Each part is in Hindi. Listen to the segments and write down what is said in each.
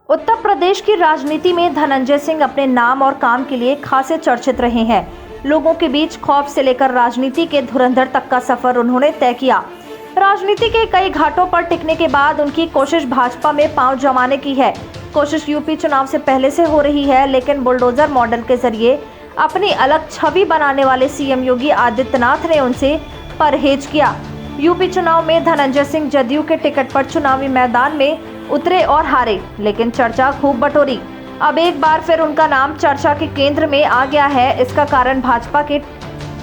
उत्तर प्रदेश की राजनीति में धनंजय सिंह अपने नाम और काम के लिए खासे चर्चित रहे हैं। लोगों के बीच खौफ से लेकर राजनीति के धुरंधर तक का सफर उन्होंने तय किया। राजनीति के कई घाटों पर टिकने के बाद उनकी कोशिश भाजपा में पांव जमाने की है। कोशिश यूपी चुनाव से पहले से हो रही है, लेकिन बुलडोजर मॉडल के जरिए अपनी अलग छवि बनाने वाले सीएम योगी आदित्यनाथ ने उनसे परहेज किया। यूपी चुनाव में धनंजय सिंह जदयू के टिकट पर चुनावी मैदान में उतरे और हारे, लेकिन चर्चा खूब बटोरी। अब एक बार फिर उनका नाम चर्चा के केंद्र में आ गया है। इसका कारण भाजपा के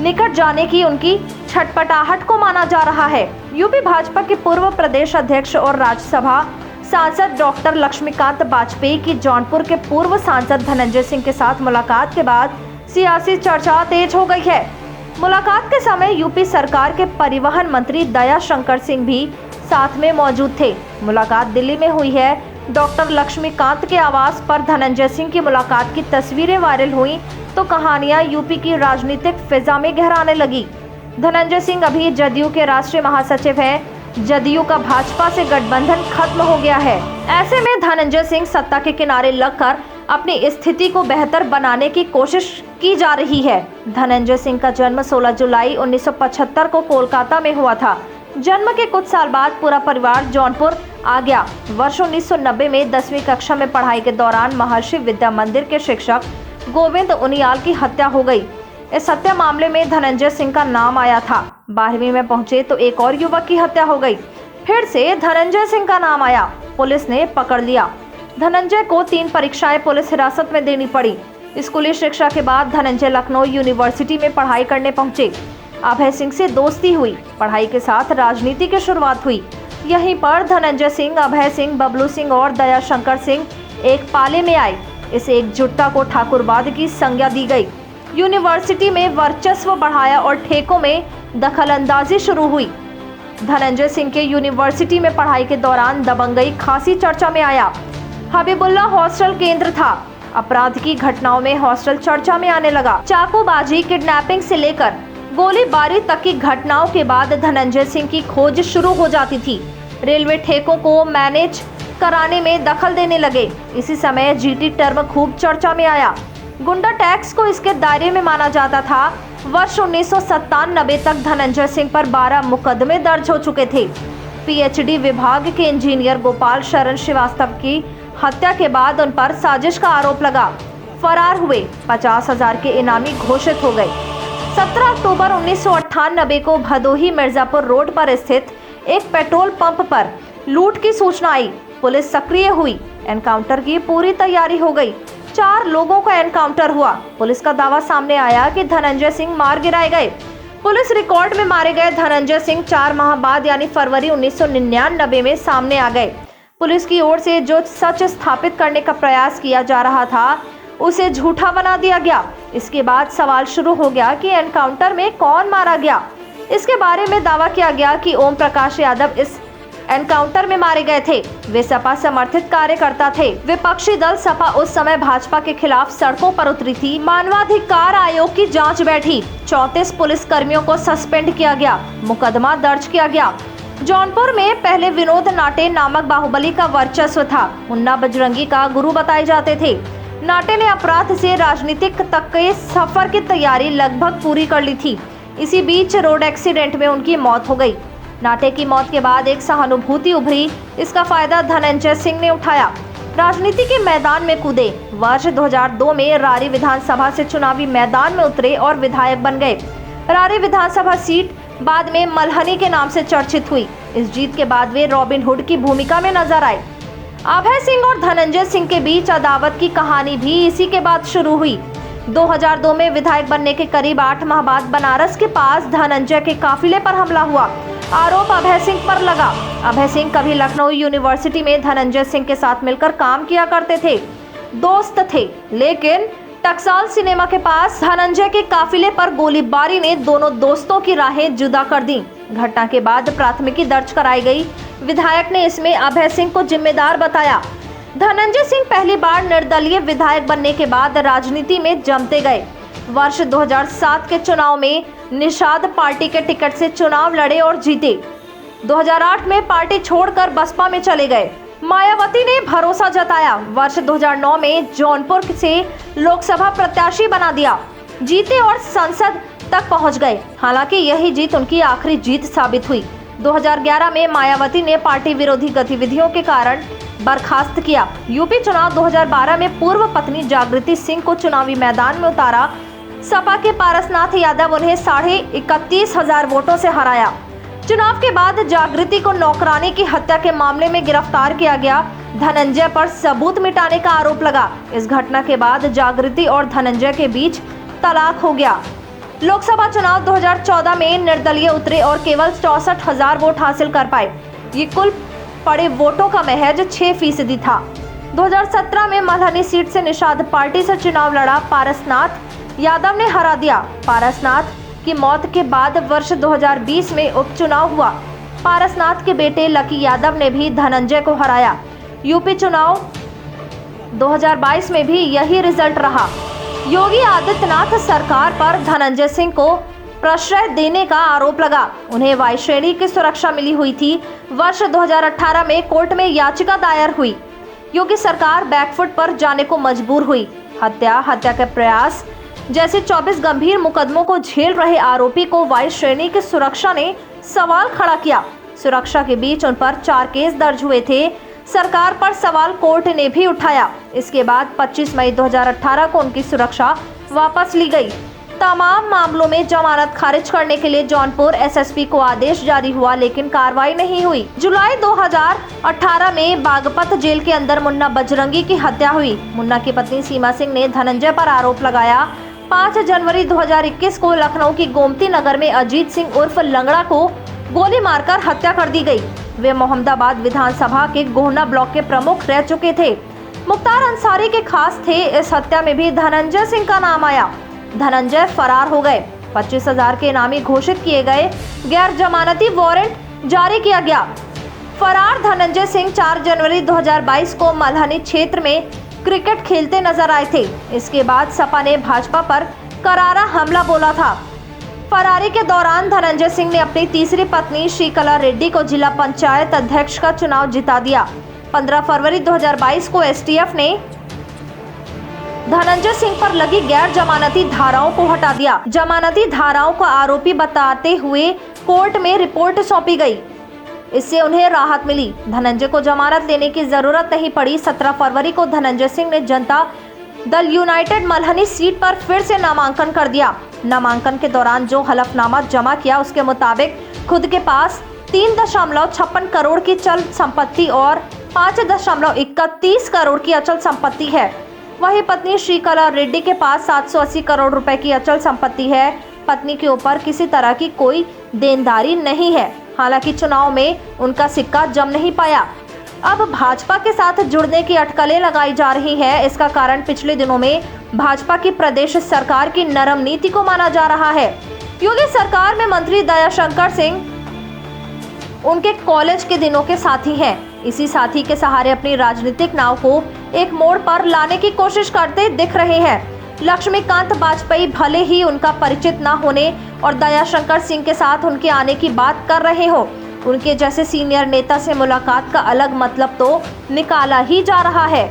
निकट जाने की उनकी छटपटाहट को माना जा रहा है। यूपी भाजपा के पूर्व प्रदेश अध्यक्ष और राज्यसभा सांसद डॉक्टर लक्ष्मीकांत वाजपेयी की जौनपुर के पूर्व सांसद धनंजय सिंह के साथ मुलाकात के बाद सियासी चर्चा तेज हो गई है। मुलाकात के समय यूपी सरकार के परिवहन मंत्री दया शंकर सिंह भी साथ में मौजूद थे। मुलाकात दिल्ली में हुई है। डॉक्टर लक्ष्मीकांत के आवास पर धनंजय सिंह की मुलाकात की तस्वीरें वायरल हुई तो कहानियां यूपी की राजनीतिक फिजा में गहराने लगी। धनंजय सिंह अभी जदयू के राष्ट्रीय महासचिव हैं। जदयू का भाजपा से गठबंधन खत्म हो गया है। ऐसे में धनंजय सिंह सत्ता के किनारे लगकर अपनी स्थिति को बेहतर बनाने की कोशिश की जा रही है। धनंजय सिंह का जन्म 16 जुलाई 1975 को कोलकाता में हुआ था। जन्म के कुछ साल बाद पूरा परिवार जौनपुर आ गया। वर्ष 1990 में 10वीं कक्षा में पढ़ाई के दौरान महर्षि विद्या मंदिर के शिक्षक गोविंद उनियाल की हत्या हो गई। इस हत्या मामले में धनंजय सिंह का नाम आया था। 12वीं में पहुंचे तो एक और युवक की हत्या हो गई। फिर से धनंजय सिंह का नाम आया। पुलिस ने पकड़ लिया। धनंजय को 3 परीक्षाएं पुलिस हिरासत में देनी पड़ी। स्कूली शिक्षा के बाद धनंजय लखनऊ यूनिवर्सिटी में पढ़ाई करने पहुंचे। अभय सिंह से दोस्ती हुई। पढ़ाई के साथ राजनीति की शुरुआत हुई। यहीं पर धनंजय सिंह, अभय सिंह, बबलू सिंह और दया शंकर सिंह एक पाले में आए। इस एकजुटता को ठाकुरवाद की संज्ञा दी गई। यूनिवर्सिटी में वर्चस्व बढ़ाया और ठेकों में दखलंदाजी शुरू हुई। धनंजय सिंह के यूनिवर्सिटी में पढ़ाई के दौरान दबंगई खासी चर्चा में आया। हबीबुल्ला हॉस्टल केंद्र था। अपराध की घटनाओं में हॉस्टल चर्चा में आने लगा। चाकूबाजी, किडनैपिंग से लेकर गोलीबारी तक की घटनाओं के बाद धनंजय सिंह की खोज शुरू हो जाती थी। रेलवे ठेकों को मैनेज कराने में दखल देने लगे। इसी समय जीटी टर्म खूब चर्चा में आया। गुंडा टैक्स को इसके दायरे में माना जाता था। वर्ष 1997 तक धनंजय सिंह पर 12 मुकदमे दर्ज हो चुके थे। पीएचडी विभाग के इंजीनियर गोपाल शरण श्रीवास्तव की हत्या के बाद उन पर साजिश का आरोप लगा। फरार हुए। 50,000 के इनामी घोषित हो गए। 17 अक्टूबर 1998 को भदोही मिर्जापुर रोड पर स्थित एक पेट्रोल पंप पर लूट की सूचना आई। पुलिस सक्रिय हुई। एनकाउंटर की पूरी तैयारी हो गई। 4 लोगों का एनकाउंटर हुआ। पुलिस का दावा सामने आया कि धनंजय सिंह मार गिराए गए। पुलिस रिकॉर्ड में मारे गए धनंजय सिंह 4 माह बाद यानी फरवरी 1999 में सामने आ गए। पुलिस की ओर से जो सच स्थापित करने का प्रयास किया जा रहा था उसे झूठा बना दिया गया। इसके बाद सवाल शुरू हो गया कि एनकाउंटर में कौन मारा गया। इसके बारे में दावा किया गया कि ओम प्रकाश यादव इस एनकाउंटर में मारे गए थे। वे सपा समर्थित कार्यकर्ता थे। विपक्षी दल सपा उस समय भाजपा के खिलाफ सड़कों पर उतरी थी। मानवाधिकार आयोग की जांच बैठी। 34 पुलिस कर्मियों को सस्पेंड किया गया। मुकदमा दर्ज किया गया। जौनपुर में पहले विनोद नाटे नामक बाहुबली का वर्चस्व था। मुन्ना बजरंगी का गुरु बताए जाते थे। नाटे ने अपराध से राजनीतिक तक के सफर की तैयारी लगभग पूरी कर ली थी। इसी बीच रोड एक्सीडेंट में उनकी मौत हो गई। नाटे की मौत के बाद एक सहानुभूति उभरी। इसका फायदा धनंजय सिंह ने उठाया। राजनीति के मैदान में कूदे। वर्ष 2002 में रारी विधानसभा से चुनावी मैदान में उतरे और विधायक बन गए। रारी विधानसभा सीट बाद में मल्हनी के नाम से चर्चित हुई। इस जीत के बाद वे रॉबिन हुड की भूमिका में नजर आए। अभय सिंह और धनंजय सिंह के बीच अदावत की कहानी भी इसी के बाद शुरू हुई। 2002 में विधायक बनने के करीब 8 माह बाद बनारस के पास धनंजय के काफिले पर हमला हुआ। आरोप अभय सिंह पर लगा। अभय सिंह कभी लखनऊ यूनिवर्सिटी में धनंजय सिंह के साथ मिलकर काम किया करते थे, दोस्त थे, लेकिन टकसाल सिनेमा के पास धनंजय के काफिले पर गोलीबारी ने दोनों दोस्तों की राहें जुदा कर दी। घटना के बाद प्राथमिकी दर्ज कराई गई। विधायक ने इसमें अभय सिंह को जिम्मेदार बताया। धनंजय सिंह पहली बार निर्दलीय विधायक बनने के बाद राजनीति में जमते गए। वर्ष 2007 के चुनाव में निषाद पार्टी के टिकट से चुनाव लड़े और जीते। 2008 में पार्टी छोड़कर बसपा में चले गए। मायावती ने भरोसा जताया, वर्ष 2009 में जौनपुर से लोकसभा प्रत्याशी बना दिया, जीते और संसद तक पहुंच गए। हालांकि यही जीत उनकी आखिरी जीत साबित हुई। 2011 में मायावती ने पार्टी विरोधी गतिविधियों के कारण बर्खास्त किया। यूपी चुनाव 2012 में पूर्व पत्नी जागृति सिंह को चुनावी मैदान में उतारा। सपा के पारसनाथ यादव उन्हें 31,500 वोटों से हराया। चुनाव के बाद जागृति को नौकरानी की हत्या के मामले में गिरफ्तार किया गया। धनंजय पर सबूत मिटाने का आरोप लगा। इस घटना के बाद जागृति और धनंजय के बीच तलाक हो गया। लोकसभा चुनाव 2014 में निर्दलीय उतरे और केवल 64,000 वोट हासिल कर पाए। ये कुल पड़े वोटों का महज 6% था। 2017 में मल्हनी सीट से निषाद पार्टी से चुनाव लड़ा पारसनाथ यादव ने हरा दिया। पारसनाथ की मौत के बाद वर्ष 2020 में उपचुनाव हुआ। पारसनाथ के बेटे लकी यादव ने भी धनंजय को हराया। यूपी चुनाव 2022 में भी यही रिजल्ट रहा। योगी आदित्यनाथ सरकार पर धनंजय सिंह को प्रश्रय देने का आरोप लगा। उन्हें वाई श्रेणी की सुरक्षा मिली हुई थी। वर्ष 2018 में कोर्ट में याचिका दायर हुई। योगी सरकार बैकफुट पर जाने को मजबूर हुई। हत्या के प्रयास जैसे 24 गंभीर मुकदमों को झेल रहे आरोपी को वाई श्रेणी की सुरक्षा ने सवाल खड़ा किया। सुरक्षा के बीच उन पर 4 केस दर्ज हुए थे। सरकार पर सवाल कोर्ट ने भी उठाया। इसके बाद 25 मई 2018 को उनकी सुरक्षा वापस ली गई। तमाम मामलों में जमानत खारिज करने के लिए जौनपुर एसएसपी को आदेश जारी हुआ, लेकिन कार्रवाई नहीं हुई। जुलाई 2018 में बागपत जेल के अंदर मुन्ना बजरंगी की हत्या हुई। मुन्ना की पत्नी सीमा सिंह ने धनंजय पर आरोप लगाया। 5 जनवरी 2021 को लखनऊ की गोमती नगर में अजीत सिंह उर्फ लंगड़ा को गोली मारकर हत्या कर दी गई। वे मोहम्मदाबाद विधानसभा के गोहना ब्लॉक के प्रमुख रह चुके थे। मुख्तार अंसारी के खास थे। इस हत्या में भी धनंजय सिंह का नाम आया। धनंजय फरार हो गए। 25,000 के इनामी घोषित किए गए। गैर जमानती वारंट जारी किया गया। फरार धनंजय सिंह 4 जनवरी 2022 को मल्हनी क्षेत्र में क्रिकेट खेलते नजर आए थे। इसके बाद सपा ने भाजपा पर करारा हमला बोला था। फरारी के दौरान धनंजय सिंह ने अपनी तीसरी पत्नी श्रीकला रेड्डी को जिला पंचायत अध्यक्ष का चुनाव जिता दिया। 15 फरवरी 2022 को एसटीएफ ने धनंजय सिंह पर लगी गैर जमानती धाराओं को हटा दिया। जमानती धाराओं को आरोपी बताते हुए कोर्ट में रिपोर्ट सौंपी गई। इससे उन्हें राहत मिली। धनंजय को जमानत लेने की जरूरत नहीं पड़ी। 17 फरवरी को धनंजय सिंह ने जनता दल यूनाइटेड मल्हनी सीट पर फिर से नामांकन कर दिया। नामांकन के दौरान जो हलफनामा जमा किया उसके मुताबिक खुद के पास 3.56 करोड़ की चल संपत्ति और 5.31 करोड़ की अचल संपत्ति है। वहीं पत्नी श्रीकला रेड्डी के पास 780 करोड़ रुपए की अचल संपत्ति है। पत्नी के ऊपर किसी तरह की कोई देनदारी नहीं है। हालांकि चुनाव में उनका सिक्का जम नहीं पाया। अब भाजपा के साथ जुड़ने की अटकलें लगाई जा रही है। इसका कारण पिछले दिनों में भाजपा की प्रदेश सरकार की नरम नीति को माना जा रहा है। योगी सरकार में मंत्री दयाशंकर सिंह उनके कॉलेज के दिनों के साथी हैं। इसी साथी के सहारे अपनी राजनीतिक नाव को एक मोड़ पर लाने की कोशिश करते दिख रहे हैं। लक्ष्मीकांत वाजपेयी भले ही उनका परिचित न होने और दयाशंकर सिंह के साथ उनके आने की बात कर रहे हो, उनके जैसे सीनियर नेता से मुलाकात का अलग मतलब तो निकाला ही जा रहा है।